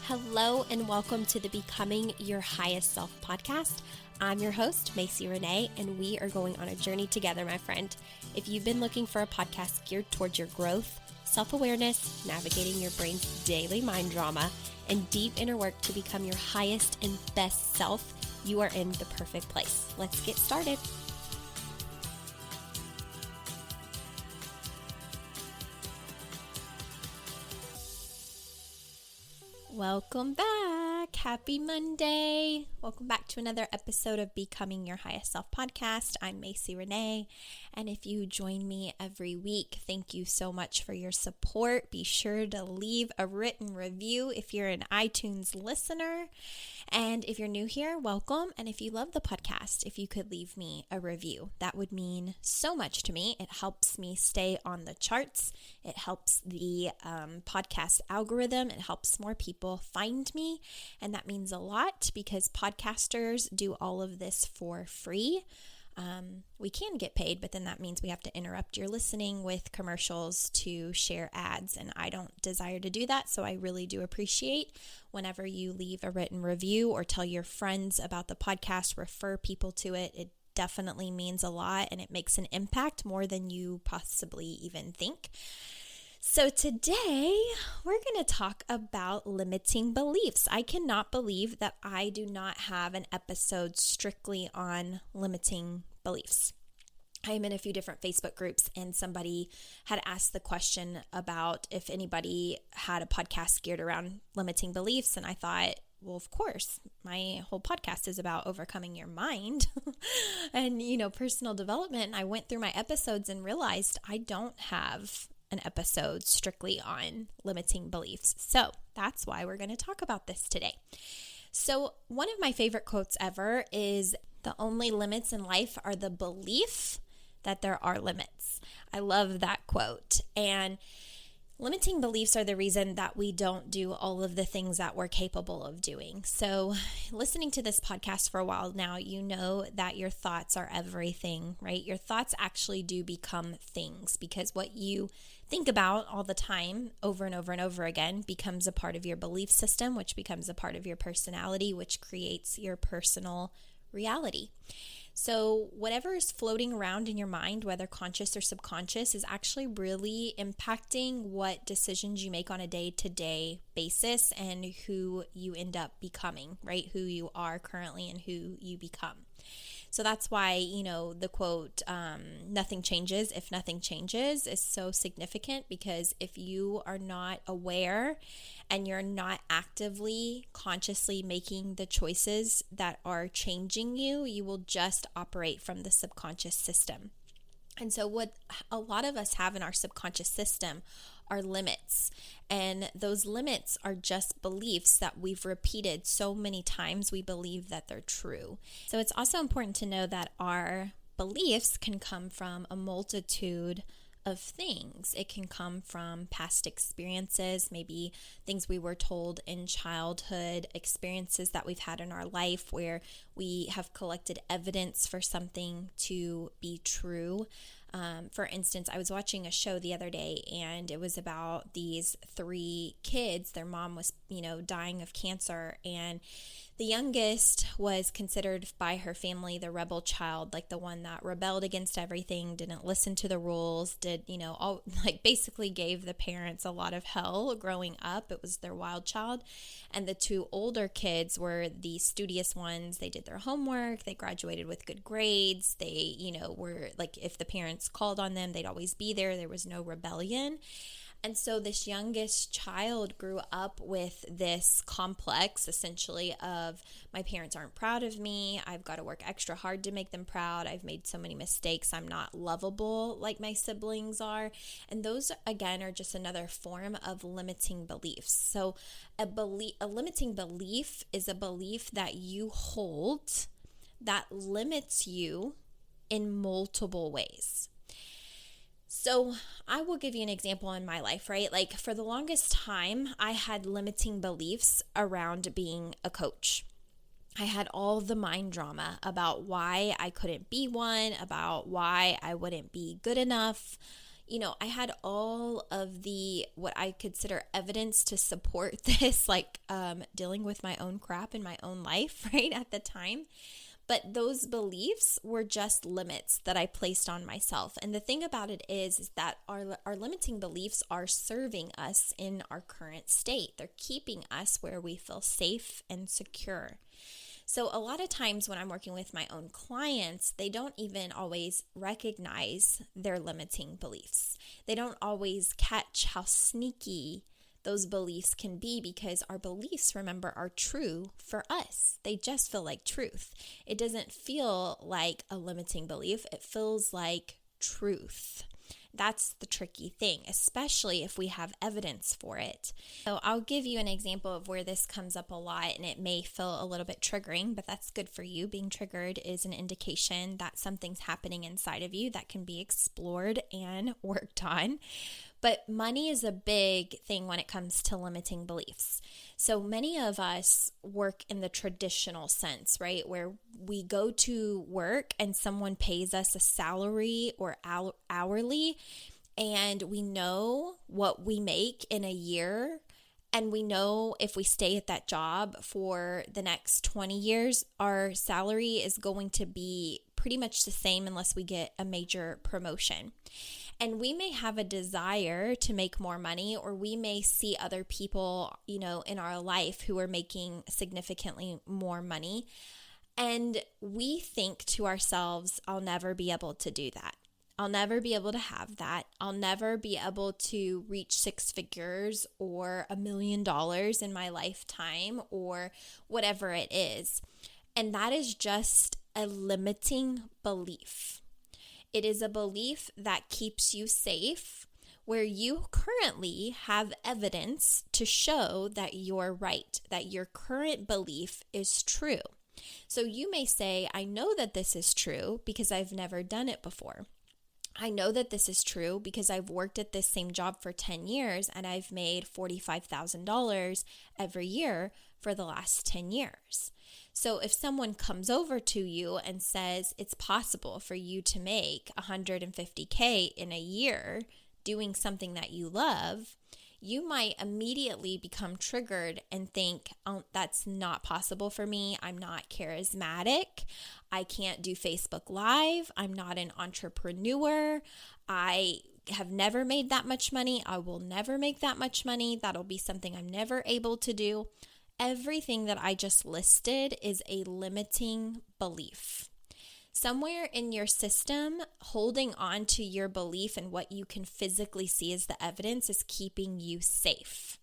Hello and welcome to the Becoming Your Highest Self podcast. I'm your host, Macy Renee, and we are going on a journey together, my friend. If you've been looking for a podcast geared towards your growth, self-awareness, navigating your brain's daily mind drama, and deep inner work to become your highest and best self, you are in the perfect place. Let's get started. Welcome back. Happy Monday. Welcome back to another episode of Becoming Your Highest Self podcast. I'm Macy Renee, and if you join me every week, thank you so much for your support. Be sure to leave a written review if you're an iTunes listener, and if you're new here, welcome. And if you love the podcast, if you could leave me a review, that would mean so much to me. It helps me stay on the charts. It helps the podcast algorithm. It helps more people find me, and that means a lot because podcasters do all of this for free. We can get paid, but then that means we have to interrupt your listening with commercials to share ads, and I don't desire to do that, so I really do appreciate whenever you leave a written review or tell your friends about the podcast, refer people to it. It definitely means a lot, and it makes an impact more than you possibly even think. So today, we're going to talk about limiting beliefs. I cannot believe that I do not have an episode strictly on limiting beliefs. I am in a few different Facebook groups, and somebody had asked the question about if anybody had a podcast geared around limiting beliefs, and I thought, well, of course, my whole podcast is about overcoming your mind and, personal development. And I went through my episodes and realized I don't have an episode strictly on limiting beliefs. So that's why we're going to talk about this today. So one of my favorite quotes ever is, "The only limits in life are the belief that there are limits." I love that quote. And limiting beliefs are the reason that we don't do all of the things that we're capable of doing. So listening to this podcast for a while now, you know that your thoughts are everything, right? Your thoughts actually do become things because what you think about all the time over and over and over again becomes a part of your belief system, which becomes a part of your personality, which creates your personal reality. So whatever is floating around in your mind, whether conscious or subconscious, is actually really impacting what decisions you make on a day-to-day basis and who you end up becoming, right? Who you are currently and who you become. So that's why, the quote, "nothing changes if nothing changes" is so significant, because if you are not aware and you're not actively, consciously making the choices that are changing you, you will just operate from the subconscious system. And so what a lot of us have in our subconscious system are limits. And those limits are just beliefs that we've repeated so many times we believe that they're true. So it's also important to know that our beliefs can come from a multitude of things. It can come from past experiences, maybe things we were told in childhood, experiences that we've had in our life where we have collected evidence for something to be true. For instance, I was watching a show the other day, and it was about these 3 kids. Their mom was, dying of cancer, and the youngest was considered by her family the rebel child, like the one that rebelled against everything, didn't listen to the rules, basically gave the parents a lot of hell growing up. It was their wild child. And the 2 older kids were the studious ones. They did their homework. They graduated with good grades. They, were like, if the parents called on them, they'd always be there. There was no rebellion. And so this youngest child grew up with this complex, essentially, of my parents aren't proud of me. I've got to work extra hard to make them proud. I've made so many mistakes. I'm not lovable like my siblings are. And those, again, are just another form of limiting beliefs. So a limiting belief is a belief that you hold that limits you in multiple ways. So I will give you an example in my life, right? Like for the longest time, I had limiting beliefs around being a coach. I had all the mind drama about why I couldn't be one, about why I wouldn't be good enough, I had all of the what I consider evidence to support this, like dealing with my own crap in my own life, right, at the time. But those beliefs were just limits that I placed on myself. And the thing about it is that our limiting beliefs are serving us in our current state. They're keeping us where we feel safe and secure. So a lot of times when I'm working with my own clients, they don't even always recognize their limiting beliefs. They don't always catch how sneaky those beliefs can be, because our beliefs, remember, are true for us. They just feel like truth. It doesn't feel like a limiting belief. It feels like truth. That's the tricky thing, especially if we have evidence for it. So I'll give you an example of where this comes up a lot, and it may feel a little bit triggering, but that's good for you. Being triggered is an indication that something's happening inside of you that can be explored and worked on. But money is a big thing when it comes to limiting beliefs. So many of us work in the traditional sense, right? Where we go to work and someone pays us a salary or hourly, and we know what we make in a year. And we know if we stay at that job for the next 20 years, our salary is going to be pretty much the same unless we get a major promotion. And we may have a desire to make more money, or we may see other people, in our life who are making significantly more money. And we think to ourselves, I'll never be able to do that. I'll never be able to have that. I'll never be able to reach 6 figures or $1 million in my lifetime, or whatever it is. And that is just a limiting belief. It is a belief that keeps you safe, where you currently have evidence to show that you're right, that your current belief is true. So you may say, I know that this is true because I've never done it before. I know that this is true because I've worked at this same job for 10 years and I've made $45,000 every year for the last 10 years. So if someone comes over to you and says it's possible for you to make $150K in a year doing something that you love, you might immediately become triggered and think, oh, that's not possible for me. I'm not charismatic. I can't do Facebook Live. I'm not an entrepreneur. I have never made that much money. I will never make that much money. That'll be something I'm never able to do. Everything that I just listed is a limiting belief. Somewhere in your system, holding on to your belief and what you can physically see as the evidence is keeping you safe.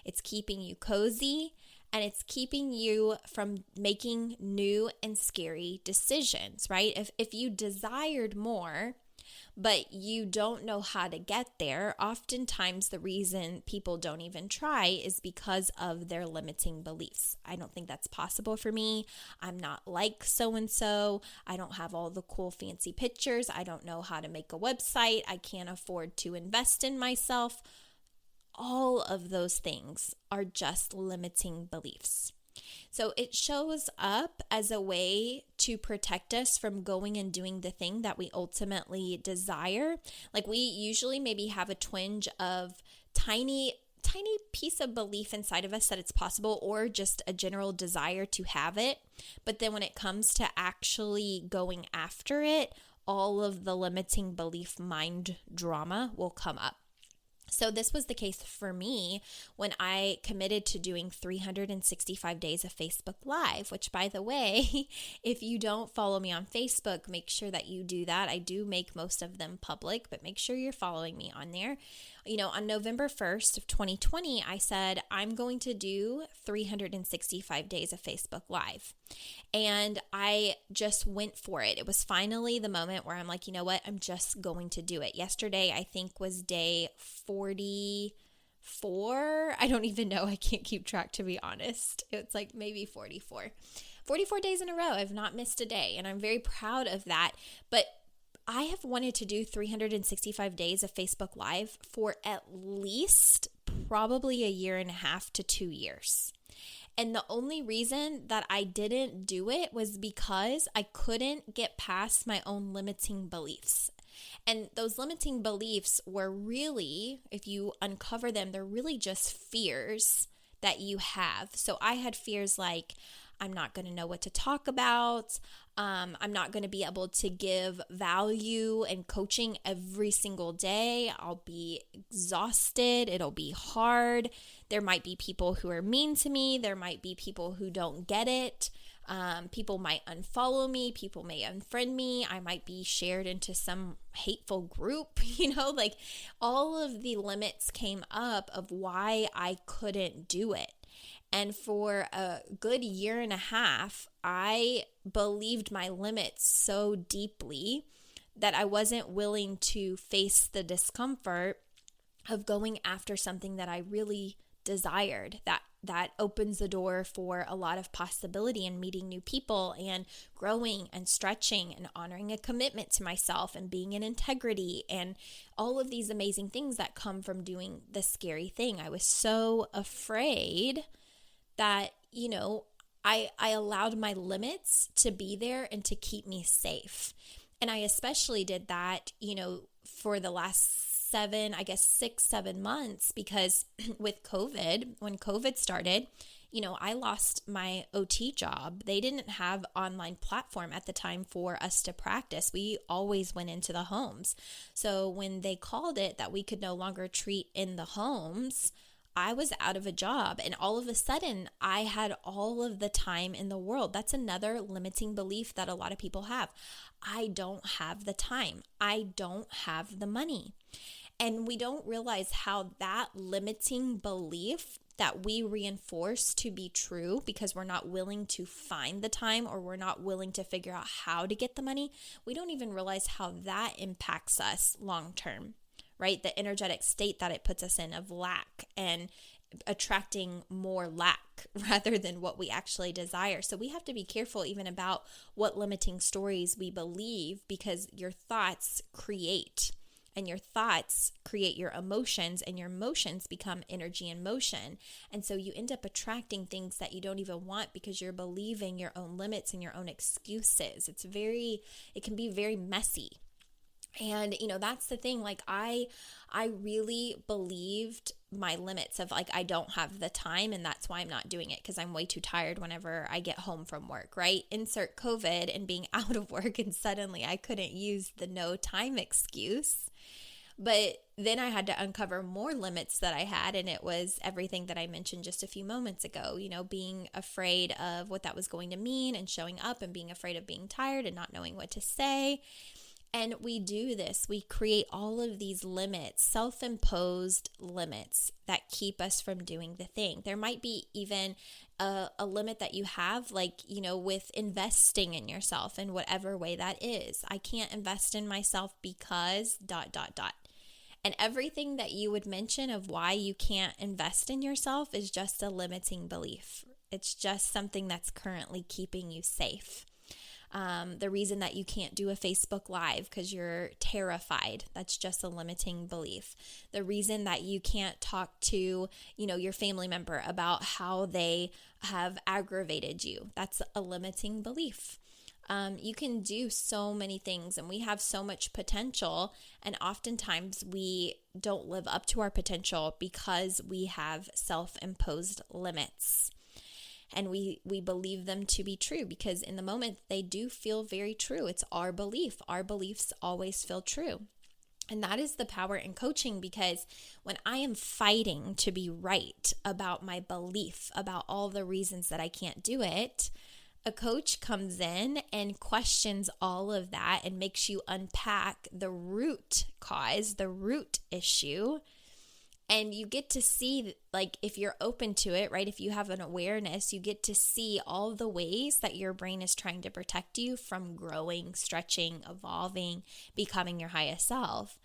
It's keeping you cozy, and it's keeping you from making new and scary decisions, right? If you desired more, but you don't know how to get there, oftentimes the reason people don't even try is because of their limiting beliefs. I don't think that's possible for me. I'm not like so-and-so. I don't have all the cool fancy pictures. I don't know how to make a website. I can't afford to invest in myself. All of those things are just limiting beliefs. So it shows up as a way to protect us from going and doing the thing that we ultimately desire. Like, we usually maybe have a twinge of tiny piece of belief inside of us that it's possible, or just a general desire to have it. But then when it comes to actually going after it, all of the limiting belief mind drama will come up. So this was the case for me when I committed to doing 365 days of Facebook Live, which, by the way, if you don't follow me on Facebook, make sure that you do that. I do make most of them public, but make sure you're following me on there. On November 1st of 2020, I said, I'm going to do 365 days of Facebook Live. And I just went for it. It was finally the moment where I'm like, you know what? I'm just going to do it. Yesterday, I think, was day 44. I don't even know. I can't keep track, to be honest. It's like maybe 44. 44 days in a row. I've not missed a day, and I'm very proud of that. But I have wanted to do 365 days of Facebook Live for at least probably a year and a half to 2 years. And the only reason that I didn't do it was because I couldn't get past my own limiting beliefs. And those limiting beliefs were really, if you uncover them, they're really just fears that you have. So I had fears like, I'm not going to know what to talk about. I'm not going to be able to give value and coaching every single day. I'll be exhausted. It'll be hard. There might be people who are mean to me. There might be people who don't get it. People might unfollow me. People may unfriend me. I might be shared into some hateful group, like all of the limits came up of why I couldn't do it. And for a good year and a half, I believed my limits so deeply that I wasn't willing to face the discomfort of going after something that I really desired. That opens the door for a lot of possibility and meeting new people and growing and stretching and honoring a commitment to myself and being in integrity and all of these amazing things that come from doing the scary thing. I was so afraid that, I allowed my limits to be there and to keep me safe. And I especially did that, for the last 6-7 months, because with COVID, when COVID started, I lost my OT job. They didn't have online platform at the time for us to practice. We always went into the homes. So when they called it that we could no longer treat in the homes, I was out of a job, and all of a sudden I had all of the time in the world. That's another limiting belief that a lot of people have. I don't have the time. I don't have the money. And we don't realize how that limiting belief that we reinforce to be true because we're not willing to find the time or we're not willing to figure out how to get the money, we don't even realize how that impacts us long term. Right? The energetic state that it puts us in of lack and attracting more lack rather than what we actually desire. So we have to be careful even about what limiting stories we believe, because your thoughts create, and your thoughts create your emotions, and your emotions become energy in motion. And so you end up attracting things that you don't even want because you're believing your own limits and your own excuses. It can be very messy. And, that's the thing, like I really believed my limits of like, I don't have the time and that's why I'm not doing it because I'm way too tired whenever I get home from work, right? Insert COVID and being out of work and suddenly I couldn't use the no time excuse. But then I had to uncover more limits that I had, and it was everything that I mentioned just a few moments ago, being afraid of what that was going to mean and showing up and being afraid of being tired and not knowing what to say. And we do this. We create all of these limits, self-imposed limits that keep us from doing the thing. There might be even a limit that you have, like, with investing in yourself in whatever way that is. I can't invest in myself because ... And everything that you would mention of why you can't invest in yourself is just a limiting belief. It's just something that's currently keeping you safe. The reason that you can't do a Facebook Live because you're terrified, that's just a limiting belief. The reason that you can't talk to, your family member about how they have aggravated you, that's a limiting belief. You can do so many things, and we have so much potential, and oftentimes we don't live up to our potential because we have self-imposed limits. And we believe them to be true because in the moment they do feel very true. It's our belief. Our beliefs always feel true. And that is the power in coaching, because when I am fighting to be right about my belief, about all the reasons that I can't do it, a coach comes in and questions all of that and makes you unpack the root cause, the root issue. And you get to see, like, if you're open to it, right? If you have an awareness, you get to see all the ways that your brain is trying to protect you from growing, stretching, evolving, becoming your highest self.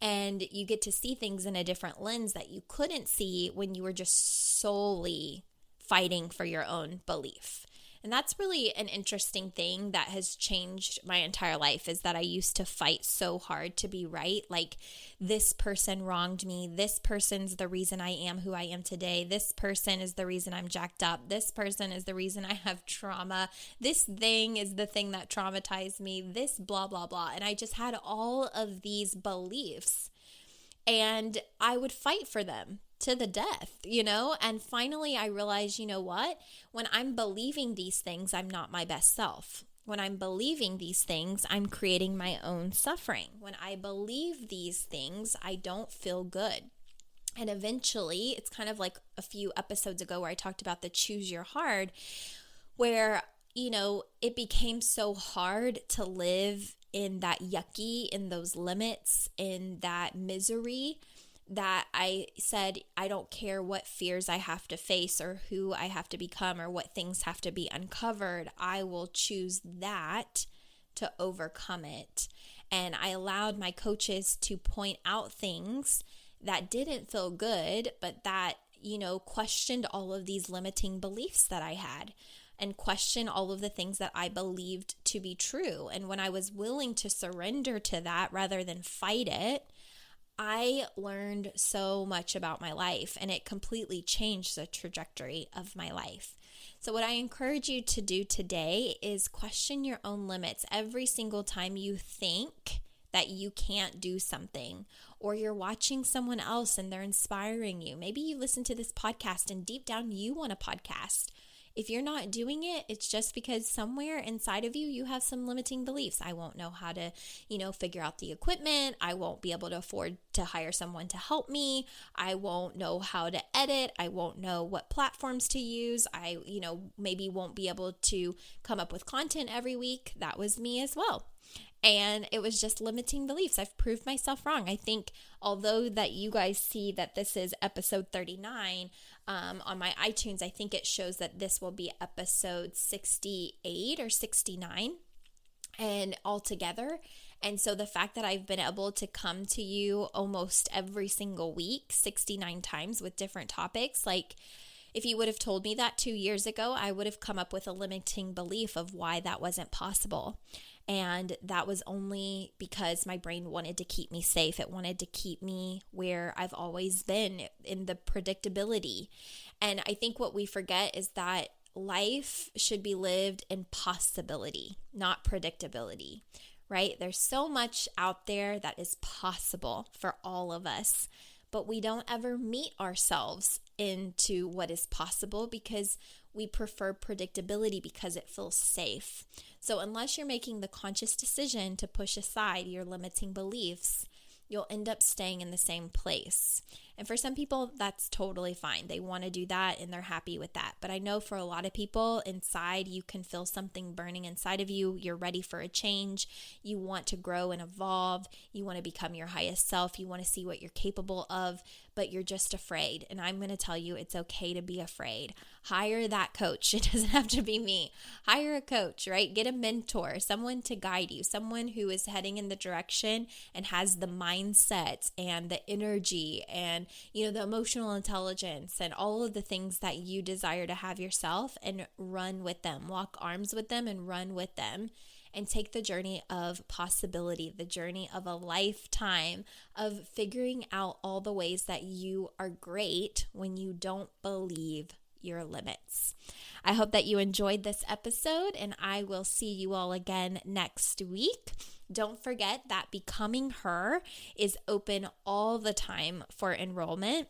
And you get to see things in a different lens that you couldn't see when you were just solely fighting for your own belief. And that's really an interesting thing that has changed my entire life, is that I used to fight so hard to be right. Like, this person wronged me. This person's the reason I am who I am today. This person is the reason I'm jacked up. This person is the reason I have trauma. This thing is the thing that traumatized me. This blah, blah, blah. And I just had all of these beliefs, and I would fight for them to the death, and finally I realized, what? When I'm believing these things, I'm not my best self. When I'm believing these things, I'm creating my own suffering. When I believe these things, I don't feel good. And eventually, it's kind of like a few episodes ago where I talked about the choose your hard, where, it became so hard to live in that yucky, in those limits, in that misery, that I said, I don't care what fears I have to face or who I have to become or what things have to be uncovered. I will choose that to overcome it. And I allowed my coaches to point out things that didn't feel good, but that, questioned all of these limiting beliefs that I had, and question all of the things that I believed to be true. And when I was willing to surrender to that rather than fight it, I learned so much about my life, and it completely changed the trajectory of my life. So what I encourage you to do today is question your own limits. Every single time you think that you can't do something, or you're watching someone else and they're inspiring you. Maybe you listen to this podcast and deep down you want a podcast. If you're not doing it, it's just because somewhere inside of you, you have some limiting beliefs. I won't know how to, figure out the equipment. I won't be able to afford to hire someone to help me. I won't know how to edit. I won't know what platforms to use. I, maybe won't be able to come up with content every week. That was me as well. And it was just limiting beliefs. I've proved myself wrong. I think although that you guys see that this is episode 39 on my iTunes, I think it shows that this will be episode 68 or 69 and altogether. And so the fact that I've been able to come to you almost every single week, 69 times with different topics, like, if you would have told me that 2 years ago, I would have come up with a limiting belief of why that wasn't possible. And that was only because my brain wanted to keep me safe. It wanted to keep me where I've always been, in the predictability. And I think what we forget is that life should be lived in possibility, not predictability, right? There's so much out there that is possible for all of us, but we don't ever meet ourselves into what is possible because we prefer predictability because it feels safe. So unless you're making the conscious decision to push aside your limiting beliefs, you'll end up staying in the same place. And for some people, that's totally fine. They want to do that and they're happy with that. But I know for a lot of people, inside, you can feel something burning inside of you. You're ready for a change. You want to grow and evolve. You want to become your highest self. You want to see what you're capable of, but you're just afraid. And I'm going to tell you, it's okay to be afraid. Hire that coach. It doesn't have to be me. Hire a coach, right? Get a mentor, someone to guide you, someone who is heading in the direction and has the mindset and the energy and, the emotional intelligence and all of the things that you desire to have yourself, and run with them, lock arms with them and run with them. And take the journey of possibility, the journey of a lifetime of figuring out all the ways that you are great when you don't believe your limits. I hope that you enjoyed this episode, and I will see you all again next week. Don't forget that Becoming Her is open all the time for enrollment.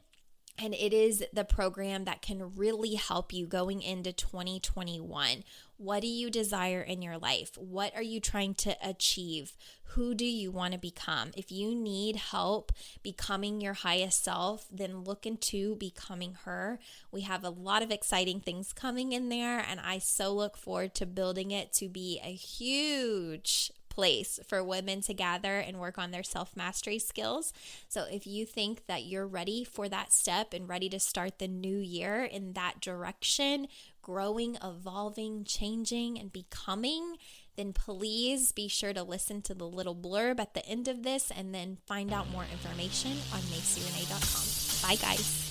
And it is the program that can really help you going into 2021. What do you desire in your life? What are you trying to achieve? Who do you want to become? If you need help becoming your highest self, then look into Becoming Her. We have a lot of exciting things coming in there, and I so look forward to building it to be a huge place for women to gather and work on their self-mastery skills. So if you think that you're ready for that step and ready to start the new year in that direction, growing, evolving, changing, and becoming, then please be sure to listen to the little blurb at the end of this and then find out more information on MacyRenee.com. Bye, guys.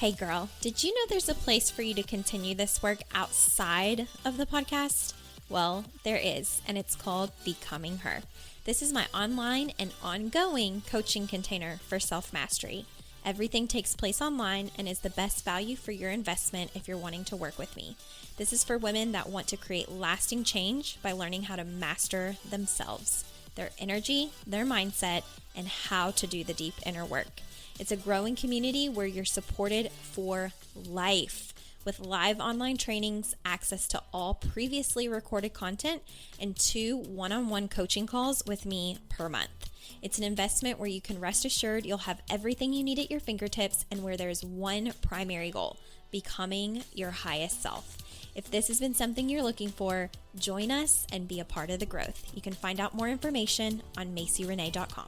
Hey girl, did you know there's a place for you to continue this work outside of the podcast? Well, there is, and it's called Becoming Her. This is my online and ongoing coaching container for self-mastery. Everything takes place online and is the best value for your investment if you're wanting to work with me. This is for women that want to create lasting change by learning how to master themselves, their energy, their mindset, and how to do the deep inner work. It's a growing community where you're supported for life with live online trainings, access to all previously recorded content, and 2 one-on-one coaching calls with me per month. It's an investment where you can rest assured you'll have everything you need at your fingertips and where there's one primary goal, becoming your highest self. If this has been something you're looking for, join us and be a part of the growth. You can find out more information on MacyRenee.com.